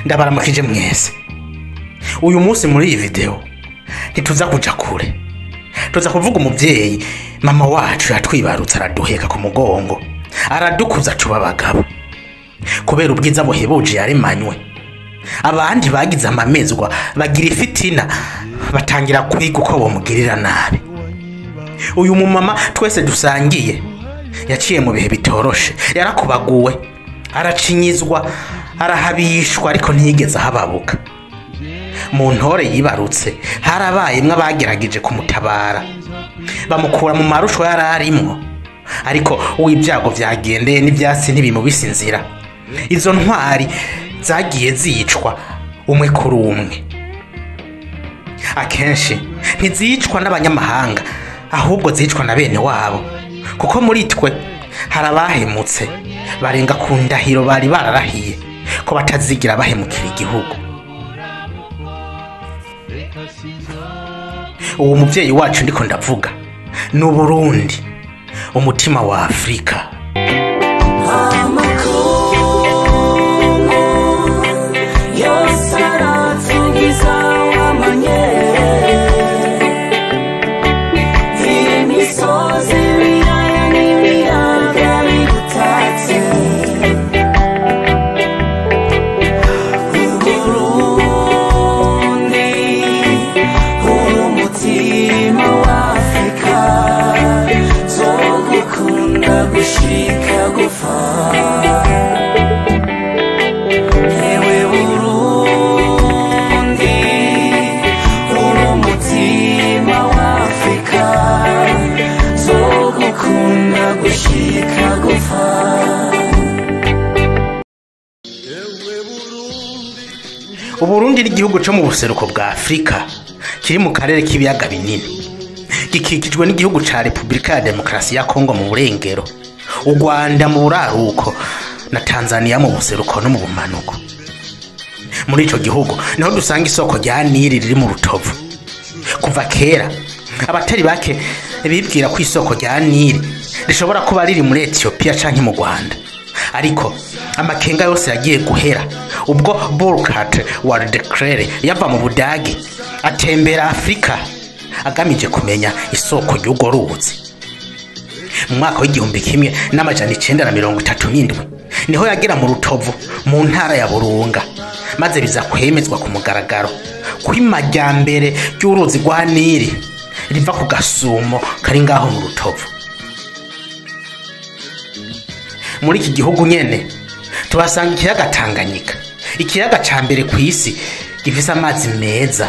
ndabaramukije mwese. Uyu munsi muri iyi video ntituza kuja kure, tuza kuvuga umuvyeyi mama wacu yatwibarutse araduheka ku mugongo, aradukuza tuba abagabo kubera ubwiza buhebuje yaremanywe. Abandi bagize amamezwa bagira ifitina, batangira kwiga uko bomugirira nabi. Uyu mumama twese dusangiye yaciye mu bihe bitoroshe, yarakubaguwe, aracinyizwa, arahabishwa, ariko ntiyigeze ahababuka. Mu ntore yibarutse harabayemwe abagerageje kumutabara, bamukura mu marusho yararimwo, ariko uw'ibyago vyagendeye n'ivyatsi ntibimubise inzira. Izo ntwari zagiye zicwa umwe kuri umwe. Akenshi ntizicwa n'abanyamahanga, ahubwo zicwa na bene wabo, kuko muri twe harabahemutse barenga ku ndahiro bari bararahiye ko batazigira bahemukira igihugu. Uwo muvyeyi wacu ndiko ndavuga ni Burundi, umutima wa Afrika. Uburundi ni igihugu cyo mu buseruko bwa Afrika, kiri mu karere k'ibiyaga binini, gikikijwe n'igihugu ca Republika ya Demokarasi ya Kongo mu burengero, u Rwanda mu buraruko, na Tanzania mu buseruko no mu bumanuko. Muri ico gihugu niho dusanga isoko rya Nili riri mu Rutovu. Kuva kera abatari bake bibwira ko isoko rya Nili rishobora kuba riri muri Ethiopia canke mu Rwanda, ariko amakenga yose yagiye guhera ubwo Burkhardt wa Declare yava mu Budagi atembera Afrika agamije kumenya isoko y'ugo ruzi. Mu mwaka w'igihumbi kimwe n'amajana 937 niho yagera mu Rutovu mu ntara ya Burunga, maze biza kwemezwa ku mugaragaro kw'imajyambere ry'uruzi rwa Nili riva ku gasumo kari ngaho mu Rutovu. Muri iki gihugu nyene tubasanga ikiyaga Tanganyika, ikiyaga ca mbere ku isi gifise amazi meza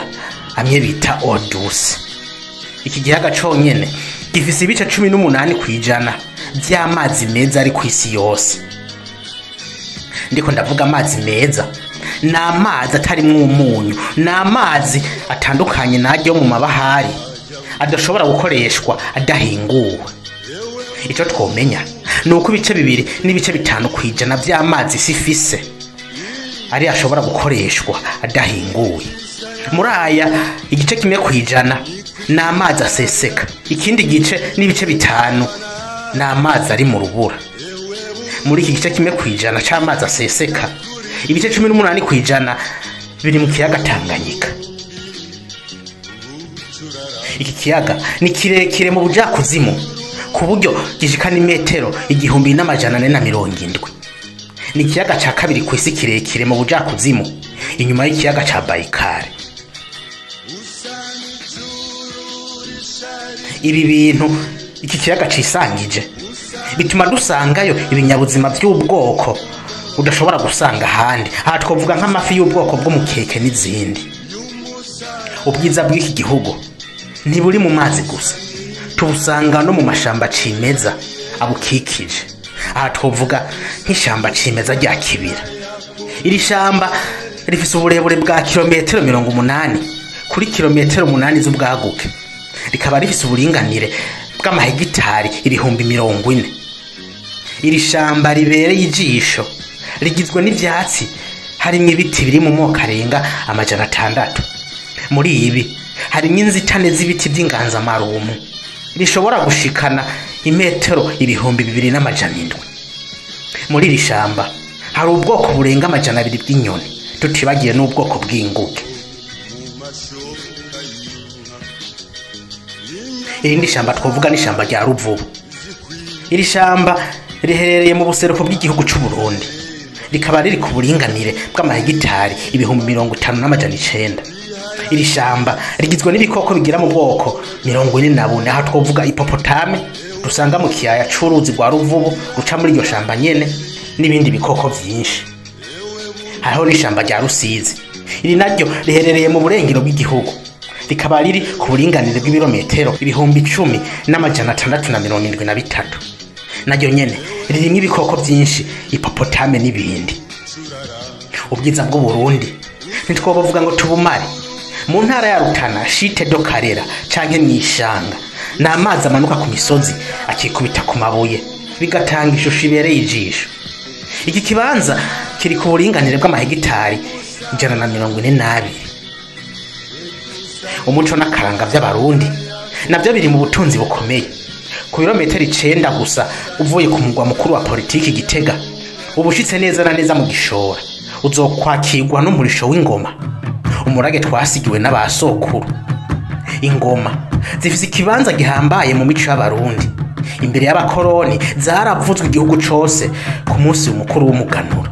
amye bita eau douce. Iki kiyaga conyene gifise ibice 18% by'amazi meza ari ku isi yose. Ndiko ndavuga amazi meza, n'amazi atarimwo umunyu, n'amazi atandukanye n'ajyo mu mabahari adashobora gukoreshwa adahinguwe. Ico twomenya nuko ibice 2 n'ibice 5% by'amazi sifise ari ashobora gukoreshwa adahinguwe. Muri aya igice 1% n'amazi aseseka, ikindi gice n'ibice 5 n'amazi ari mu rubura. Muri iki gice 1% c'amazi aseseka, ibice 18% biri mu kiyaga Tanganyika. Iki kiyaga ni kirekire mu bujakuzimu ku buryo gishika ni metero 1470. Ni ikiyaga ca kabiri ku isi kirekire mu bujakuzimu, inyuma y'ikiyaga ca Baikal. Ibi bintu iki kiyaga cisangije bituma dusangayo ibinyabuzima by'ubwoko udashobora gusanga ahandi. Aha twovuga nk'amafi y'ubwoko bwo mukeke n'izindi. Ubwiza bw'iki gihugu ntiburi mu mazi gusa, tubusanga no mu mashamba cimeza abukikije. Aha twovuga nk'ishamba cimeza rya Kibira. Iri shamba rifise uburebure bwa kilometero 80 kuri kilometero 8 z'ubwaguke, rikaba rifise uburinganire bw'amahegitari 40,000. Iri shamba ribereye ijisho, rigizwe n'ivyatsi, harimwo ibiti biri mu moko arenga 600. Muri ibi harimwo inzitane z'ibiti by'inganzamarumbu bishobora gushikana imetero 2,200. Muri iri shamba hari ubwoko burenga 200 bw'inyoni tutibagiye n'ubwoko bw'inguge. Irindi shamba twovuga n'ishamba rya Ruvubu. Iri shamba riherereye mu buseruko bw'igihugu c'u Burundi, rikaba riri ku buringanire bw'amahegitari 50,900. Iri shamba rigizwe n'ibikoko bigira mu bwoko 44, aho twovuga hipopotame dusanga mu kiyaya c'uruzi rwa Ruvubu ruca muri iryo shamba nyene, n'ibindi bikoko vyinshi. Hariho n'ishamba rya Rusizi, iri naryo riherereye mu burengero bw'igihugu, rikaba riri ku buringanire bw'ibirometero 10,673. Naryo nyene ririmwo ibikoko vyinshi, hipopotame n'ibindi. Ubwiza bw'u Burundi ntitwobavuga ngo tubumare. Mu ntara ya Rutana, Shite do Karera canke mw'ishanga, n'amazi amanuka ku misozi akikubita ku mabuye, bigatanga ishusho ibereye ijisho. Iki kibanza kiri ku buringanire bw'amahegitari 142. Umuco n'akaranga vy'abarundi navyo biri mu butunzi bukomeye. Ku birometero 9 gusa uvuye ku mugwa mukuru wa politiki Gitega, ubushitse neza na neza mu Gishora, uzokwakirwa n'umurisho w'ingoma, umurage twasigiwe n'abasokuru. Ingoma zifise ikibanza gihambaye mu mico y'abarundi. Imbere y'abakoroni zaravuzwe igihugu cose ku munsi mukuru w'umuganuro.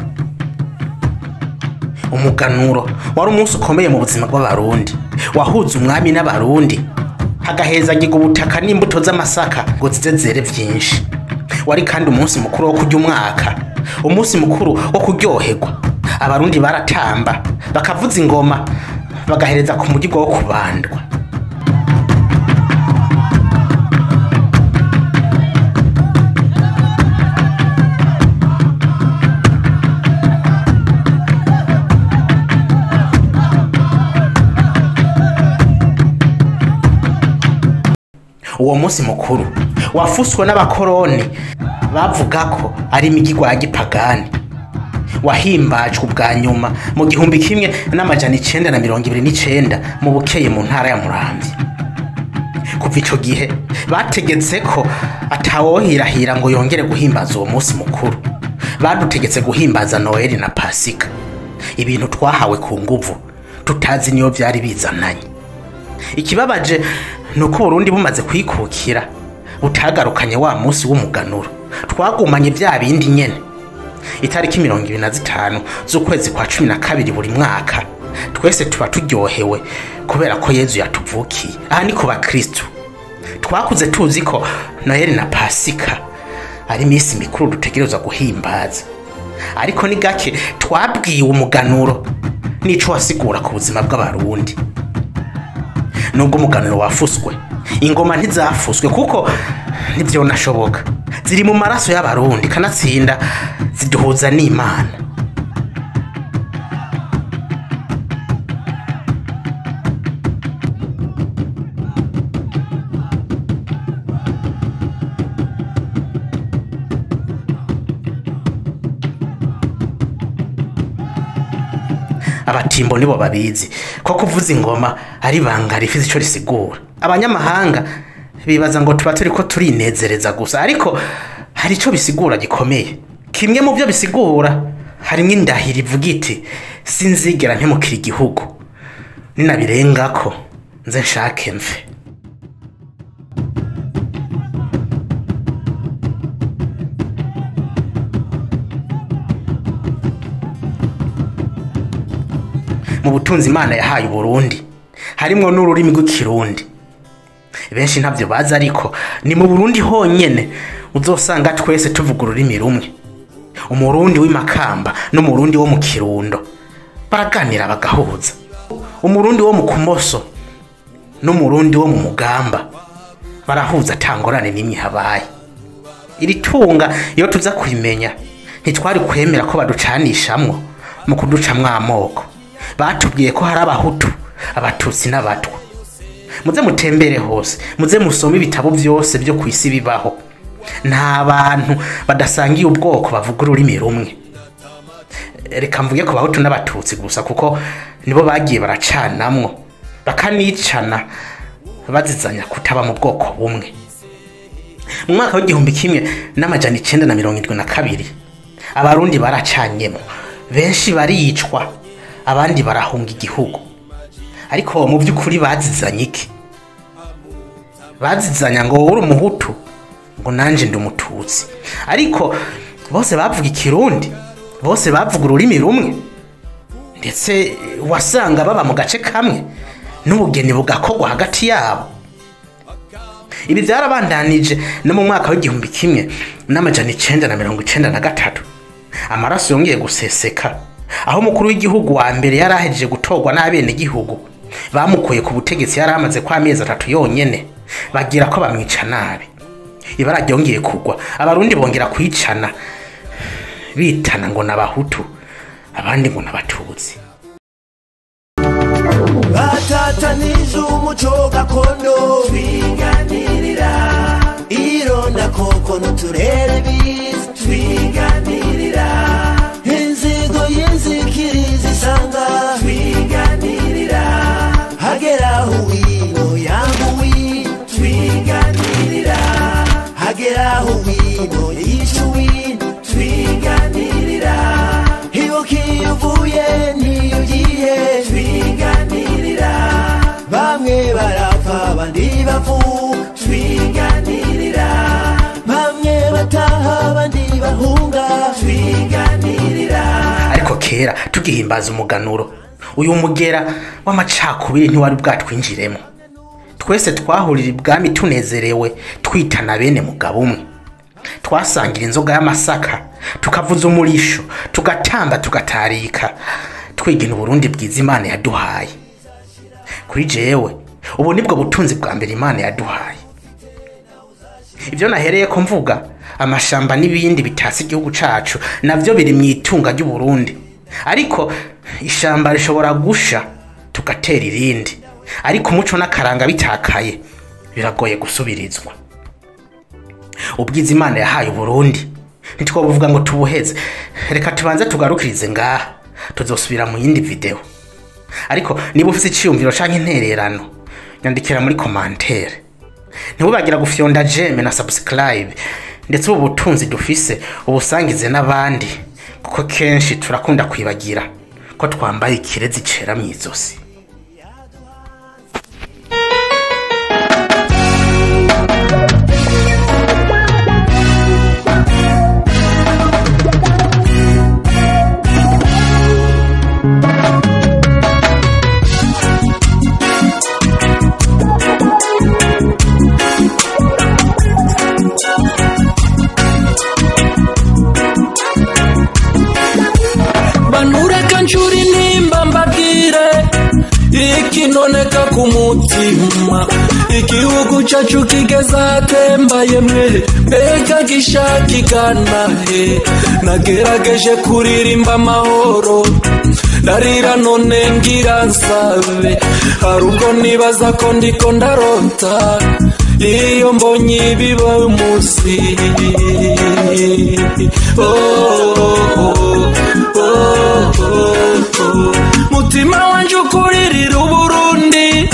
Umuganuro wari umunsi ukomeye mu buzima bw'abarundi, wahuza umwami n'abarundi, hagahezagirwa ubutaka n'imbuto z'amasaka ngo zizezere vyinshi. Wari kandi umunsi mukuru wo kurya umwaka, umunsi mukuru wo kuryoherwa. Abarundi baratamba, bakavuza ingoma, bagahereza ku mugirwa wo kubandwa. Uwo munsi mukuru wafuswe n'abakoroni bavuga ko ari imigirwa ya gipagani. Wahimbajwe ubwa nyuma mu 1929 mu Bukeye mu ntara ya Muramvya. Kuva ico gihe bategetse ko atawohirahira ngo yongere guhimbaza uwo munsi mukuru. Badutegetse guhimbaza Noel na Pasika, ibintu twahawe ku nguvu tutazi niyo vyari bizananye. Ikibabaje nuko Burundi bumaze kwikukira butagarukanye wa munsi w'umuganuro, twagumanye vya bindi nyene. Itariki 25 z'ukwezi kwa 12 buri mwaka twese tuba turyohewe kubera ko Yezu yatuvukiye. Aha ni ku bakristo. Twakuze tuzi ko Noel na Pasika ari imisi mikuru dutegerezwa guhimbaza, ariko ni gake twabwiwe umuganuro nico wasigura ku buzima bw'abarundi. Nubwo umuganuro wafuswe, ingoma ntizafuswe kuko nivyo nashoboka, ziri mu maraso y'abarundi, kanatsinda ziduhuza n'Imana. Abatimbo nibo babizi ko kuvuza ingoma ari banga rifise ico risigura. Abanyamahanga bibaza ngo tuba turiko turinezereza gusa, ariko hari ico bisigura gikomeye. Kimwe mu byo bisigura harimo indahiro ivuga iti sinzigera mpemukira igihugu, ninabirengako nze nshake mve. Mu butunzi Imana yahaye Burundi harimwo n'ururimi rw'ikirundi. Benshi ntavyo baza, ariko ni mu Burundi honyene uzosanga twese tuvuga ururimi rumwe. Umurundi w'Imakamba n'umurundi wo mu Kirundo baraganira bagahuza. Umurundi wo mu Kumoso n'umurundi wo mu Mugamba barahuza atangorane n'imwe habaye. Iri tunga iyo tuza kurimenya ntitwari kwemera ko baducanishamwo mu kuducamwa amoko. Batubwiye ko hari Abahutu, Abatutsi n'Abatwa. Muze mutembere hose, muze musome ibitabo byose byo kwisi bibaho. Nta bantu badasangiye ubwoko bavuga ururimi rumwe. Reka mvuge ko Abahutu n'Abatutsi gusa kuko nibo bagiye baracanamwo, bakanicana bazizanya kutaba mu bwoko bumwe. Mu mwaka w'1972 Abarundi baracanyemo, benshi baricwa, abandi barahunga igihugu. Ariko mu by'ukuri bazizanye iki? Bazizanya ngo uri umuhutu ngo nanje ndi umututsi, ariko bose bavuga ikirundi, bose bavuga ururimi rumwe, ndetse wasanga baba mu gace kamwe n'ubugeni bugakorwa hagati yabo. Ibi byarabandanije no mu mwaka w'igihumbi kimwe n'amajana 993 amaraso yongeye guseseka, aho umukuru w'igihugu wa mbere yarahejeje gutorwa n'abene gihugu bamukuye ku butegetsi yari amaze kwa amezi 3 yonyene, bagira ko bamwica nabi. Ibara ryongeye kugwa, abarundi bongera kwicana bitana ngo n'abahutu abandi ngo n'abatutsi. Batatanije umuco gakondo twiganirira, ironda koko n'uturere bizi twiganirira, inzigo y'inzikirizi isanga twiganirira, hageraho wino yanguwi twiganirira, hageraho wino yishuwi twiganirira, hibukiye uvuye niyo ugiye twiganirira, bamwe barapfa abandi bavu twiganirira, bamwe bataha abandi bahunga twiganirira. Ariko kera tugihimbaza umuganuro, uyu mugera w'amacakubiri ntiwari bwatwinjiremo. Twese twahurira ibwami tunezerewe, twitana bene mugabo umwe, twasangira inzoga y'amasaka, tukavuza umurisho, tugatamba tugatarika, twigina Burundi bwiza Imana yaduhaye. Kuri jewe ubu nibwo butunzi bwa mbere Imana yaduhaye. Ibyo nahereye ko mvuga, amashamba n'ibindi bitasi igihugu cacu navyo biri mu itunga ry'u Burundi, ariko ishamba rishobora gusha tugatera irindi, ariko umuco n'akaranga bitakaye biragoye gusubirizwa. Ubwiza Imana yahaye Burundi ntitwobuvuga ngo tubuheze. Reka tubanze tugarukirize ngaha, tuzosubira mu yindi video. Ariko niba ufite iciyumviro canke intererano, nyandikira muri commentaire. Ntibubagira gufyonda j'aime na subscribe, ndetse ubu butunzi dufise ubusangize n'abandi, kuko kenshi turakunda kwibagira ko twambaye ikirezi cera mwizosi. Ikinoneka kumutima, igihugu cacu kigeza temba yemwe, mbega gishakigana he. Nagerageje kuririmba amahoro, ndarira none ngira nsabe, haruko nibaza ko ndiko ndarota iyo mbonye biba umunsi. Mutima wanje ukuririra Uburundi,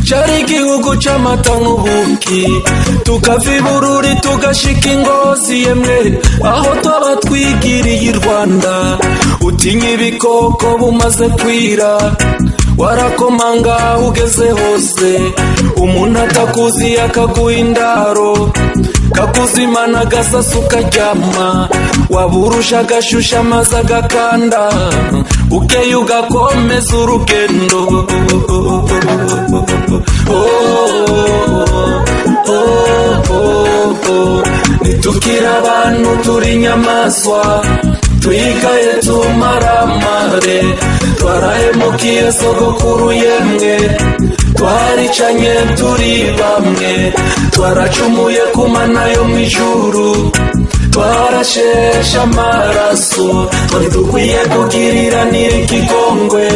cari igihugu c'amata n'ubuki, tukava i Bururi tugashika i Ngozi yemwe, aho twaba twigiriye i Rwanda. Utinya ibikoko bumaze kwira, warakomanga ugeze hose, umuntu atakuzi akaguha indaro, kakuzimana agasasu karyama, waburusha agashusha amazi agakanda, ukeye ugakomeza urugendo. Nitukira abantu turi inyamaswa, twigaye tumaramare, twarahemukiye sogokuru yemwe, twaricanye turi bamwe, twaracumuye ku mana yo mw'ijuru, twarashesha amaraso, twari dukwiye kugiriranira ikigongwe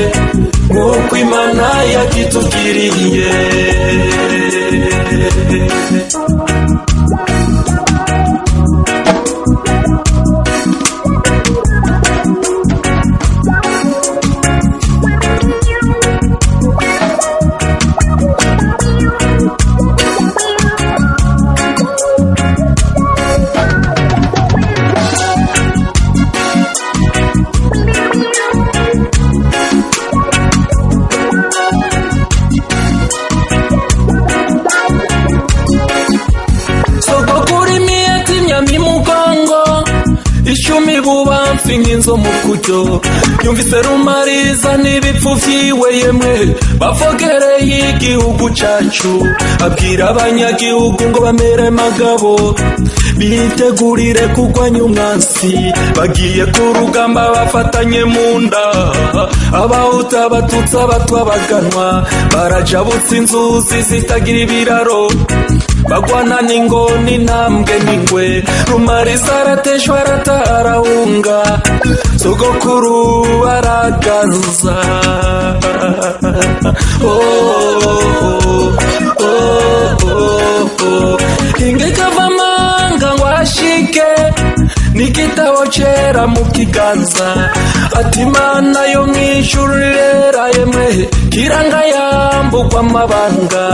nk'uko Imana yakitugiriye. hafi nk'inzo mu kuryo yumvise Rumariza n'ibipfu vyiwe yemwe bavogereye igihugu cacu abwira abanyagihugu ngo bamere magabo bitegurire kugwanya umwansi bagiye ku rugamba bafatanye mu nda abahutu abatutsi abatwa baganwa barajabutse inzuzi zitagira ibiraro bagwana n'ingoni ntambwe n'ingwe Rumariza arateshwa aratarahunga sogokuru araganza ingekavamanga ngo ashike n'igitabo cera mu kiganza ati Imana yo mw'ijuru rera yemwe kiranga yambugwa amabanga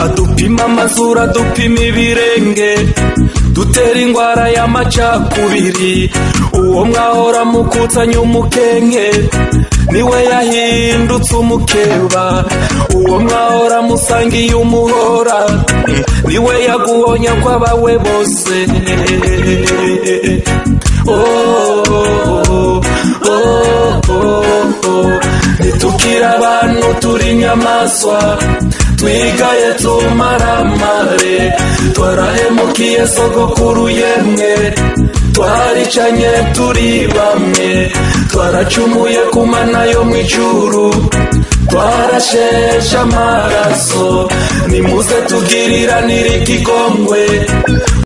adupima amazuru adupima ibirenge dutera ingwara y'amacakubiri uwo mwahora mukutsanya umukenke niwe yahindutse umukeba uwo mwahora musangiye umuhora niwe yaguhonya kw'abawe bose nitukira abantu turi nyamaswa twigaye tumaramare twarahemukiye sogokuru yemwe twaricanye turi bamwe twaracumuye ku mana yo mw'ijuru twarasheshe amaraso nimuze tugiriranire ikigongwe